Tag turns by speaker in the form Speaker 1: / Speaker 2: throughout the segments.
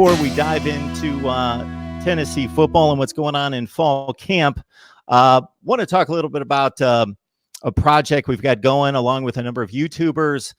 Speaker 1: before we dive into Tennessee football and what's going on in fall camp, want to talk a little bit about a project we've got going along with a number of YouTubers.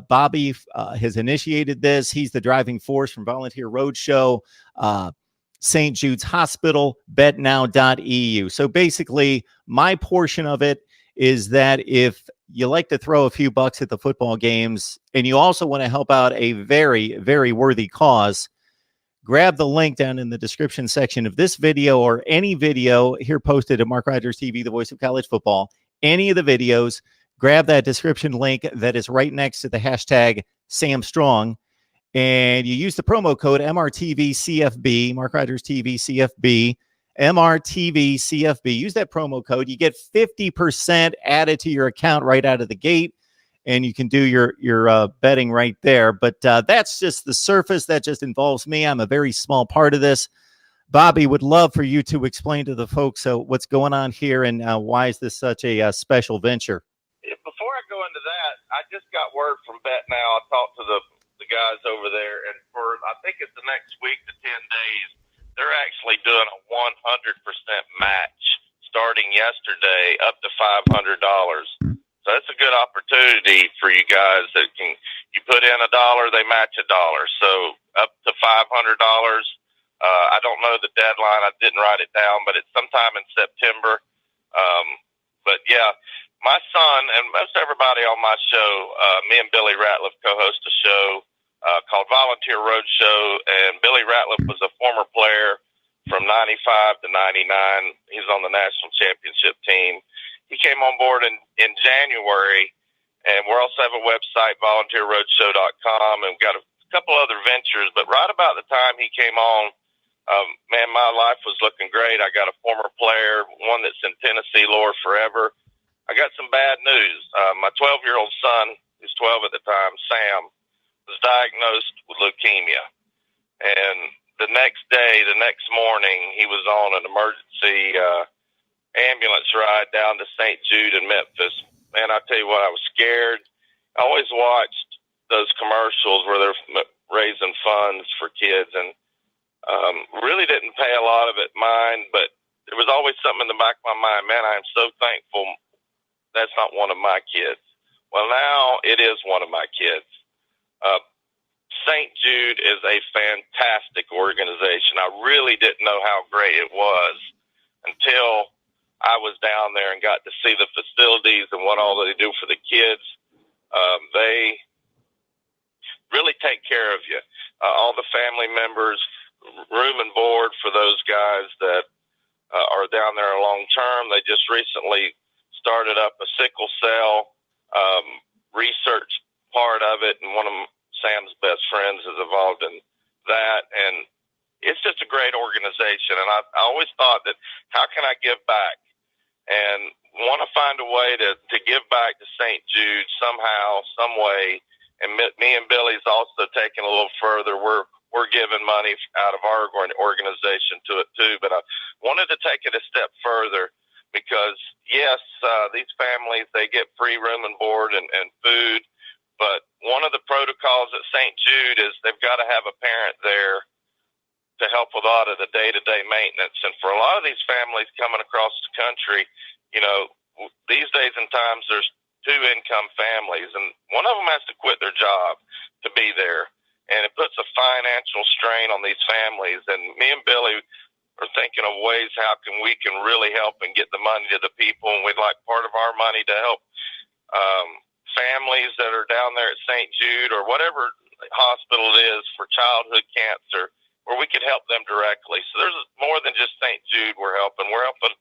Speaker 1: Bobby has initiated this. He's the driving force from Volunteer Roadshow, St. Jude's Hospital, betnow.eu. So basically, my portion of it is that if you like to throw a few bucks at the football games and you also want to help out a very, very worthy cause, grab the link down in the description section of this video or any video here posted at Mark Rogers TV, the voice of college football. Any of the videos, grab that description link that is right next to the hashtag Sam Strong, and you use the promo code MRTVCFB, Mark Rogers TV CFB, MRTVCFB. Use that promo code. You get 50% added to your account right out of the gate, and you can do your betting right there. But that's just the surface. That just involves me. I'm a very small part of this. Bobby, would love for you to explain to the folks what's going on here and why is this such a special venture?
Speaker 2: Before I go into that, I just got word from Bet Now. I talked to the guys over there, and for I think it's the next week to 10 days, they're actually doing a 100% match starting yesterday up to $500. So that's a good opportunity for you guys that you put in $1, they match $1. So up to $500. I don't know the deadline. I didn't write it down, but it's sometime in September. But yeah, my son and most everybody on my show, me and Billy Ratliff co-host a show called Volunteer Roadshow, and Billy Ratliff was a former player from 95 to 99. He's on the national championship team. He came on board in January, and we also have a website, volunteerroadshow.com, and we've got a couple other ventures. But right about the time he came on, man, my life was looking great. I got a former player, one that's in Tennessee lore forever. I got some bad news. My 12-year-old son, who's 12 at the time, Sam, was diagnosed with leukemia. And the next morning, he was on an emergency ambulance ride down to St. Jude in Memphis. Man, I tell you what, I was scared. I always watched those commercials where they're raising funds for kids, and really didn't pay a lot of it mind, but there was always something in the back of my mind. Man, I am so thankful that's not one of my kids. Well, now it is one of my kids. St. Jude is a fantastic organization. I really didn't know how great it was until I was down there and got to see the facilities and what all they do for the kids. They really take care of you. All the family members, room and board for those guys that are down there long term. They just recently started up a sickle cell research part of it, and one of Sam's best friends is involved in that, and it's just a great organization. And I always thought that, how can I give back? And want to find a way to give back to St. Jude somehow, some way. And me and Billy's also taking a little further. We're giving money out of our organization to it too, but I wanted to take it a step further because yes, these families, they get free room and board and food. But one of the protocols at St. Jude is they've got to have a parent there to help with a lot of the day-to-day maintenance. And for a lot of these families coming across the country, you know, these days and times there's two-income families, and one of them has to quit their job to be there. And it puts a financial strain on these families. And me and Billy are thinking of ways how we can really help and get the money to the people. And we'd like part of our money to help families that are down there at St. Jude or whatever hospital it is for childhood cancer, where we could help them directly. So there's more than just St. Jude we're helping. We're helping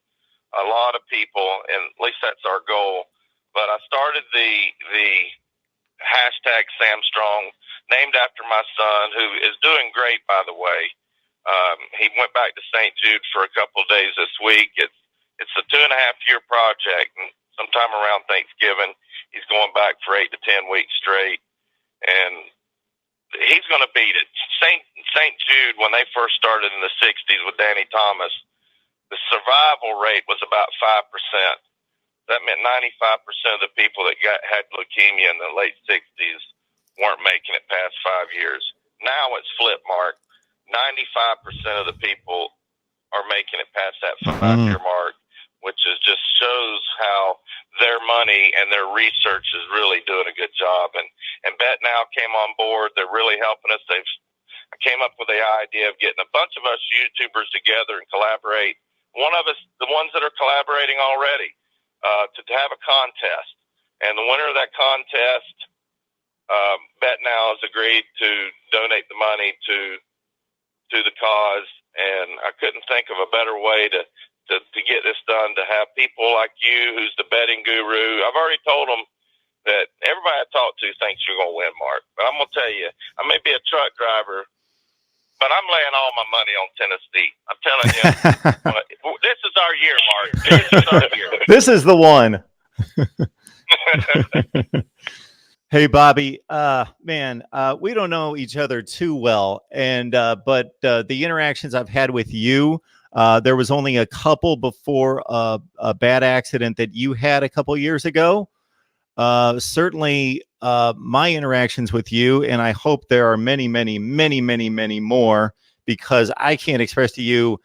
Speaker 2: a lot of people, and at least that's our goal. But I started the hashtag Sam Strong, named after my son, who is doing great, by the way. He went back to St. Jude for a couple of days this week. It's a 2.5-year project, and sometime around Thanksgiving, he's going back for 8 to 10 weeks straight, and he's going to beat it. St. Jude, when they first started in the 60s with Danny Thomas, the survival rate was about 5%. That meant 95% of the people that had leukemia in the late 60s weren't making it past 5 years. Now it's flipped, Mark. 95% of the people are making it past that 5-year mark, which just shows how their money and their research is really doing a good job. And Bet Now came on board. They're really helping us. I came up with the idea of getting a bunch of us YouTubers together and collaborate. One of us, the ones that are collaborating already, to have a contest. And the winner of that contest, Bet Now has agreed to donate the money to the cause. And I couldn't think of a better way to get this done, to have people like you, who's the betting guru. I've already told them that everybody I talk to thinks you're going to win, Mark. But I'm going to tell you, I may be a truck driver, but I'm laying all my money on Tennessee. I'm telling you, this is our year, Mark. This is our year.
Speaker 1: This is the one. Hey, Bobby, man, we don't know each other too well. And but the interactions I've had with you, there was only a couple before a bad accident that you had a couple years ago. Certainly my interactions with you, and I hope there are many, many, many, many, many more, because I can't express to you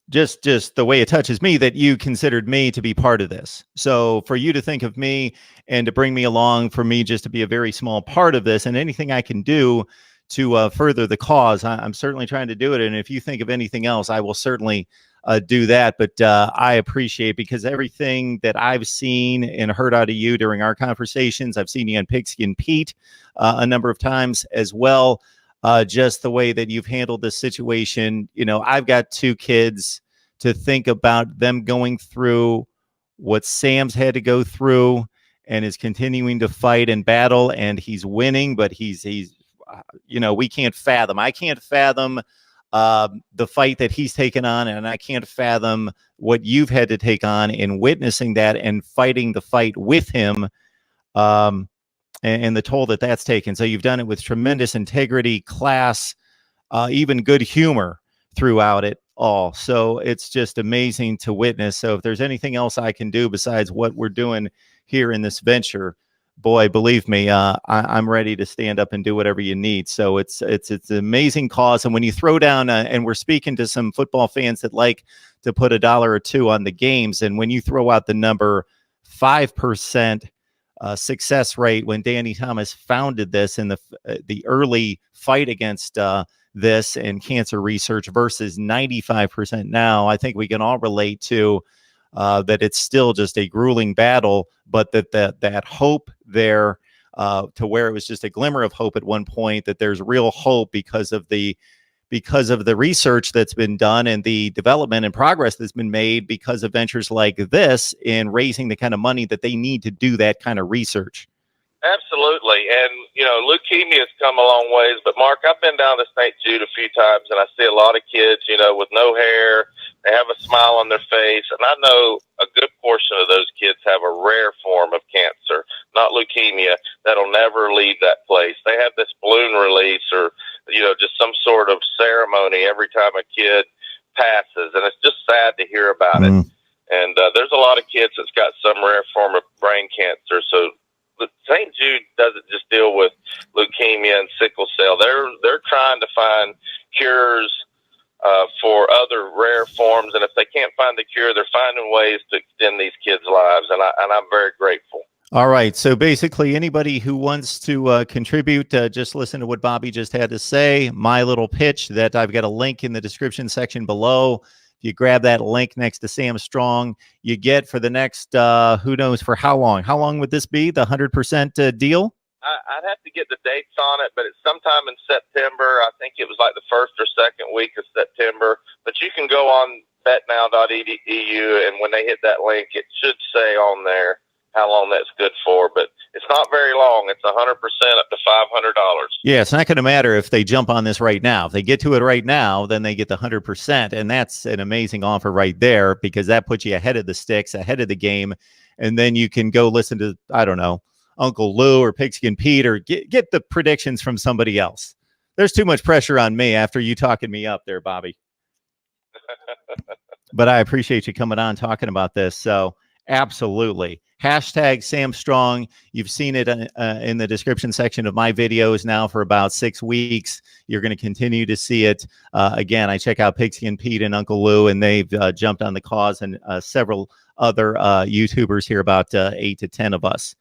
Speaker 1: just the way it touches me that you considered me to be part of this. So for you to think of me and to bring me along, for me just to be a very small part of this, and anything I can do to further the cause, I'm certainly trying to do it. And if you think of anything else, I will certainly do that. But I appreciate, because everything that I've seen and heard out of you during our conversations, I've seen you on Pigskin Pete a number of times as well. Just the way that you've handled this situation. You know, I've got 2 kids. To think about them going through what Sam's had to go through, and is continuing to fight and battle, and he's winning, but he's you know, we can't fathom. I can't fathom the fight that he's taken on, and I can't fathom what you've had to take on in witnessing that and fighting the fight with him. And the toll that that's taken. So you've done it with tremendous integrity, class, even good humor throughout it all. So it's just amazing to witness. So if there's anything else I can do besides what we're doing here in this venture, boy, believe me, I'm ready to stand up and do whatever you need. So it's an amazing cause. And when you throw down, and we're speaking to some football fans that like to put $1 or $2 on the games, and when you throw out the number 5%, success rate, when Danny Thomas founded this in the early fight against this and cancer research, versus 95% now, I think we can all relate to that it's still just a grueling battle, but that hope there, to where it was just a glimmer of hope at one point, that there's real hope because of the research that's been done and the development and progress that's been made because of ventures like this in raising the kind of money that they need to do that kind of research.
Speaker 2: Absolutely. And, you know, leukemia has come a long ways. But, Mark, I've been down to St. Jude a few times, and I see a lot of kids, you know, with no hair. They have a smile on their face. And I know a good portion of those kids have a rare form of cancer, not leukemia, that'll never leave that place. They have this balloon release, or, you know, just some sort of ceremony every time a kid passes. And it's just sad to hear about it. And there's a lot of kids that's got some rare form of brain cancer. So St. Jude doesn't just deal with leukemia and sickle cell. They're trying to find cures for other rare forms, and if they can't find the cure, they're finding ways to extend these kids' lives, and I'm very grateful.
Speaker 1: All right, so basically anybody who wants to contribute, just listen to what Bobby just had to say. My little pitch, that I've got a link in the description section below. You grab that link next to Sam Strong, you get for the next, who knows for how long? How long would this be, the 100% deal?
Speaker 2: I'd have to get the dates on it, but it's sometime in September. I think it was like the first or second week of September. But you can go on betnow.edu, and when they hit that link, it should say on there how long that's good for. But it's not very long. It's 100% up to $500.
Speaker 1: Yeah, it's not going to matter if they jump on this right now. If they get to it right now, then they get the 100%. And that's an amazing offer right there, because that puts you ahead of the sticks, ahead of the game. And then you can go listen to, I don't know, Uncle Lou or Pigskin Pete, or get the predictions from somebody else. There's too much pressure on me after you talking me up there, Bobby. But I appreciate you coming on talking about this. So absolutely. Hashtag Sam Strong. You've seen it in the description section of my videos now for about 6 weeks. You're going to continue to see it. Again, I check out Pixie and Pete and Uncle Lou, and they've jumped on the cause, and several other YouTubers here, about 8 to 10 of us.